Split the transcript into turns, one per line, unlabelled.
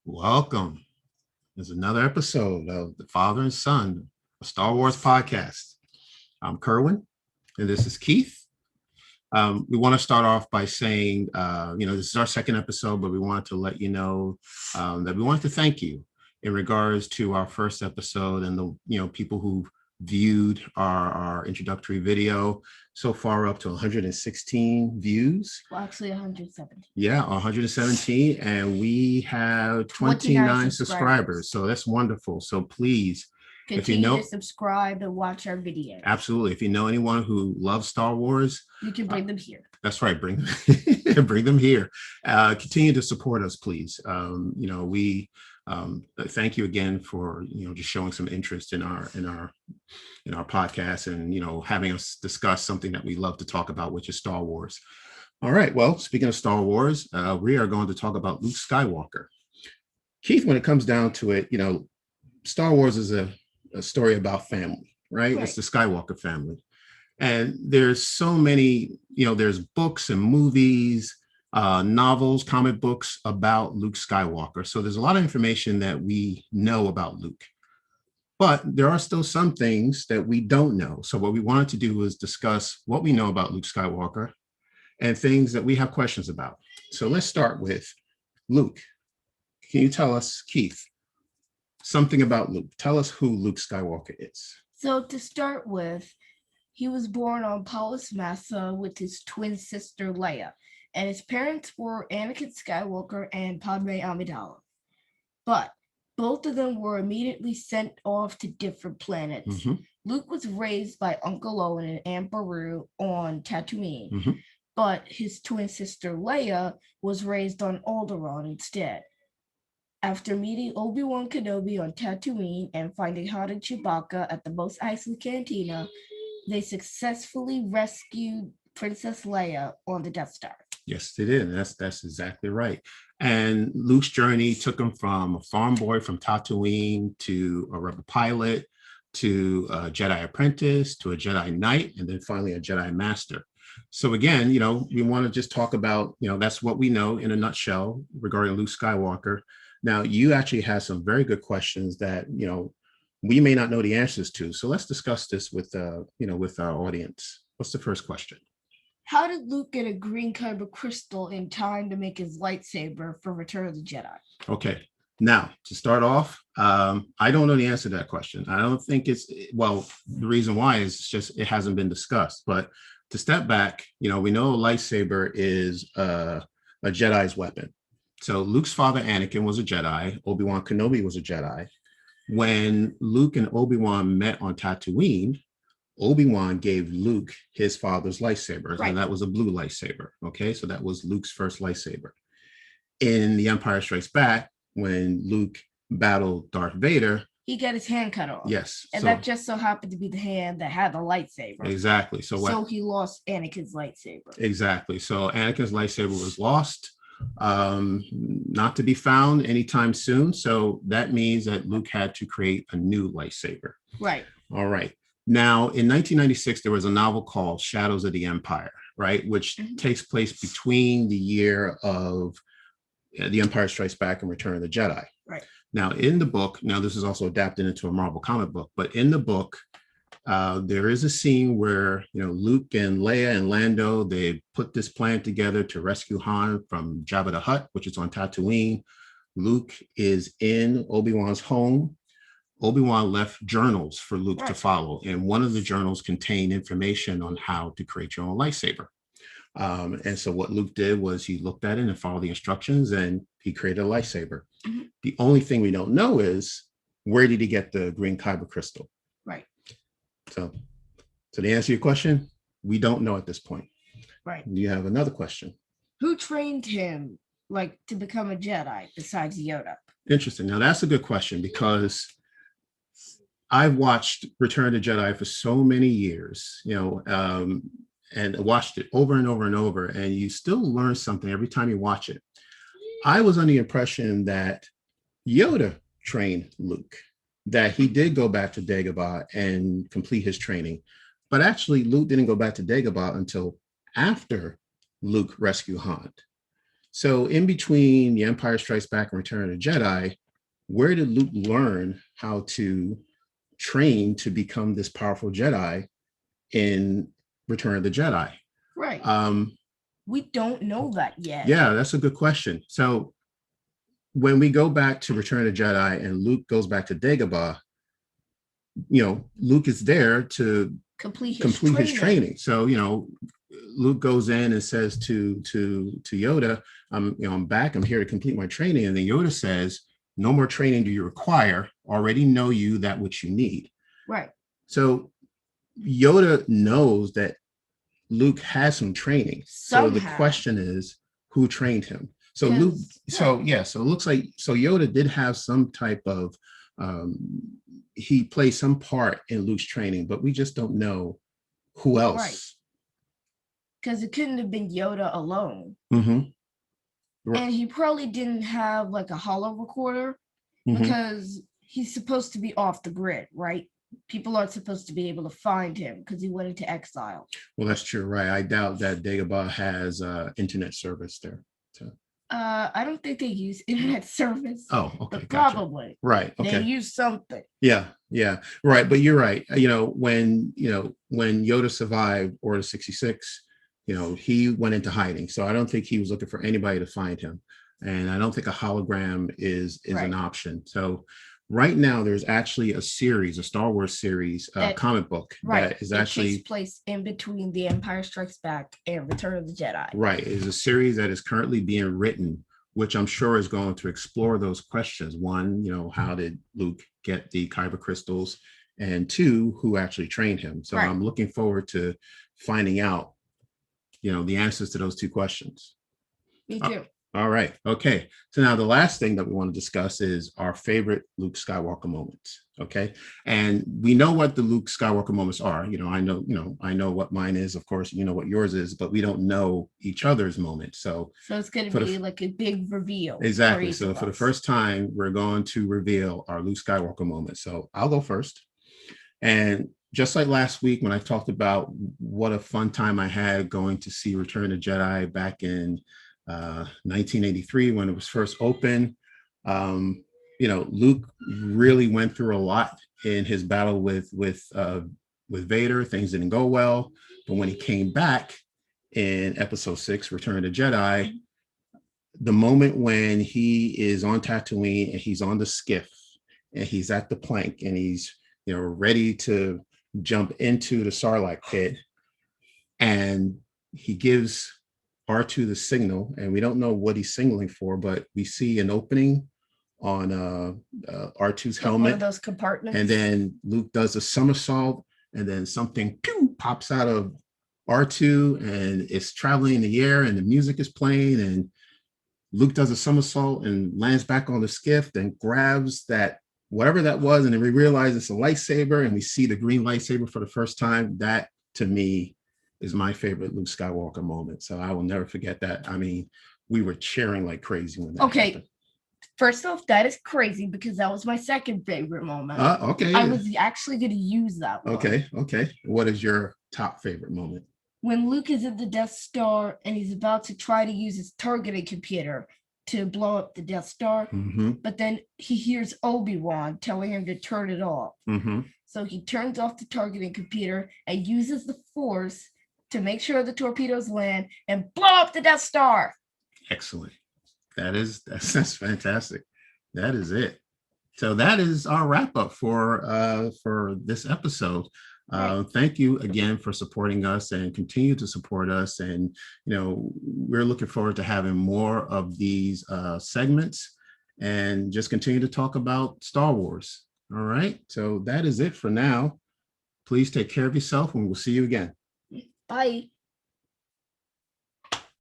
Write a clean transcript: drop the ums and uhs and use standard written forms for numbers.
Welcome. There's another episode of the Father and Son, a Star Wars podcast. I'm Kerwin, and this is Keith. We want to start off by saying, this is our second episode, but we wanted to let you know that we wanted to thank you in regards to our first episode and the people who viewed our introductory video. So far up to 116 views.
Well, actually 117.
Yeah, 117, and we have 29 subscribers. So that's wonderful. So please
continue to subscribe and watch our videos.
Absolutely. If you know anyone who loves Star Wars,
you can bring them here.
That's right. Bring them here. Continue to support us, please. We thank you again for just showing some interest in our podcast and having us discuss something that we love to talk about, which is Star Wars. All right. Well, speaking of Star Wars, we are going to talk about Luke Skywalker. Keith, when it comes down to it, Star Wars is a story about family, right? It's the Skywalker family. And there's so many, there's books and movies, novels, comic books about Luke Skywalker. So there's a lot of information that we know about Luke. But there are still some things that we don't know. So what we wanted to do was discuss what we know about Luke Skywalker and things that we have questions about. So let's start with Luke. Can you tell us, Keith, something about Luke? Tell us who Luke Skywalker is.
So to start with, he was born on Paulus Massa with his twin sister Leia, and his parents were Anakin Skywalker and Padme Amidala. But both of them were immediately sent off to different planets. Mm-hmm. Luke was raised by Uncle Owen and Aunt Beru on Tatooine, mm-hmm. but his twin sister Leia was raised on Alderaan instead. After meeting Obi-Wan Kenobi on Tatooine and finding Han and Chewbacca at the Mos Eisley Cantina, they successfully rescued Princess Leia on the Death Star.
Yes, they did. That's exactly right. And Luke's journey took him from a farm boy from Tatooine to a rebel pilot to a Jedi apprentice to a Jedi Knight, and then finally a Jedi Master. So again, we want to just talk about, that's what we know in a nutshell regarding Luke Skywalker. Now, you actually have some very good questions that, we may not know the answers to. So let's discuss this with our audience. What's the first question?
How did Luke get a green kyber crystal in time to make his lightsaber for Return of the Jedi?
Okay. Now, to start off, I don't know the answer to that question. I don't think the reason why is just it hasn't been discussed. But to step back, we know a lightsaber is a Jedi's weapon. So Luke's father, Anakin, was a Jedi. Obi-Wan Kenobi was a Jedi. When Luke and Obi-Wan met on Tatooine, Obi-Wan gave Luke his father's lightsaber, and that was a blue lightsaber. Okay, so that was Luke's first lightsaber. In The Empire Strikes Back, when Luke battled Darth Vader,
he got his hand cut off.
Yes.
And that just so happened to be the hand that had the lightsaber.
Exactly. So
he lost Anakin's lightsaber.
Exactly. So Anakin's lightsaber was lost, not to be found anytime soon. So that means that Luke had to create a new lightsaber.
Right.
All right. Now, in 1996, there was a novel called Shadows of the Empire, right, which takes place between the year of The Empire Strikes Back and Return of the Jedi.
Right.
Now, in the book, this is also adapted into a Marvel comic book, but in the book, there is a scene where, Luke and Leia and Lando, they put this plan together to rescue Han from Jabba the Hutt, which is on Tatooine. Luke is in Obi-Wan's home. Obi-Wan left journals for Luke to follow, and one of the journals contained information on how to create your own lightsaber. And so what Luke did was he looked at it and followed the instructions, and he created a lightsaber. Mm-hmm. The only thing we don't know is where did he get the green kyber crystal?
Right.
So to answer your question, we don't know at this point.
Right.
You have another question.
Who trained him to become a Jedi besides Yoda?
Interesting. Now that's a good question because I've watched Return of the Jedi for so many years, and watched it over and over and over, and you still learn something every time you watch it. I was under the impression that Yoda trained Luke, that he did go back to Dagobah and complete his training, but actually Luke didn't go back to Dagobah until after Luke rescued Han. So in between The Empire Strikes Back and Return of the Jedi, where did Luke learn how to train to become this powerful Jedi in Return of the Jedi?
Right. We don't know that yet.
Yeah, that's a good question. So when we go back to Return of the Jedi and Luke goes back to Dagobah, Luke is there to complete his training. So, Luke goes in and says to Yoda, I'm back, I'm here to complete my training. And then Yoda says, no more training do you require, already know you that which you need.
Right.
So Yoda knows that Luke has some training. Somehow. So the question is, who trained him? So Luke, so it looks like, Yoda did have some type of, he played some part in Luke's training, but we just don't know who else. Right.
Because it couldn't have been Yoda alone.
Mm-hmm.
Right. And he probably didn't have like a holo recorder because he's supposed to be off the grid, right? People aren't supposed to be able to find him because he went into exile.
Well, that's true, right? I doubt that Dagobah has internet service there. So.
I don't think they use internet service.
Oh, okay.
But probably.
Gotcha. Right. Okay.
They use something.
Yeah. Right. But you're right. When Yoda survived Order 66, he went into hiding. So I don't think he was looking for anybody to find him. And I don't think a hologram is right. An option. So right now there's actually a Star Wars series, comic book that is actually
takes place in between The Empire Strikes Back and Return of the Jedi.
Right. It is a series that is currently being written, which I'm sure is going to explore those questions. One, how did Luke get the kyber crystals? And two, who actually trained him? So right. I'm looking forward to finding out, the answers to those two questions.
Me too.
All right. Okay. So now the last thing that we want to discuss is our favorite Luke Skywalker moments. Okay. And we know what the Luke Skywalker moments are. I know what mine is. Of course, you know what yours is, but we don't know each other's moments. So
it's going to be like a big reveal.
Exactly. So for the first time, we're going to reveal our Luke Skywalker moment. So I'll go first. And just like last week when I talked about what a fun time I had going to see Return of the Jedi back in 1983 when it was first open. Luke really went through a lot in his battle with Vader. Things didn't go well, but when he came back in Episode 6, Return of the Jedi, the moment when he is on Tatooine and he's on the skiff and he's at the plank and he's ready to jump into the Sarlacc pit, and he gives R2 the signal, and we don't know what he's signaling for, but we see an opening on R2's helmet,
one of those compartments,
and then Luke does a somersault, and then something pops out of R2, and it's traveling in the air, and the music is playing, and Luke does a somersault and lands back on the skiff, then grabs that whatever that was, and then we realize it's a lightsaber, and we see the green lightsaber for the first time. That, to me, is my favorite Luke Skywalker moment. So I will never forget that. I mean, we were cheering like crazy when that happened.
First off, that is crazy because that was my second favorite moment.
Okay.
I was actually going to use that one.
Okay. What is your top favorite moment?
When Luke is at the Death Star and he's about to try to use his targeting computer to blow up the Death Star, but then he hears Obi-Wan telling him to turn it off. So he turns off the targeting computer and uses the Force to make sure the torpedoes land and blow up the Death Star.
Excellent. That's fantastic. That is it. So that is our wrap up for this episode. Thank you again for supporting us and continue to support us. And, we're looking forward to having more of these segments and just continue to talk about Star Wars. All right. So that is it for now. Please take care of yourself and we'll see you again.
Bye.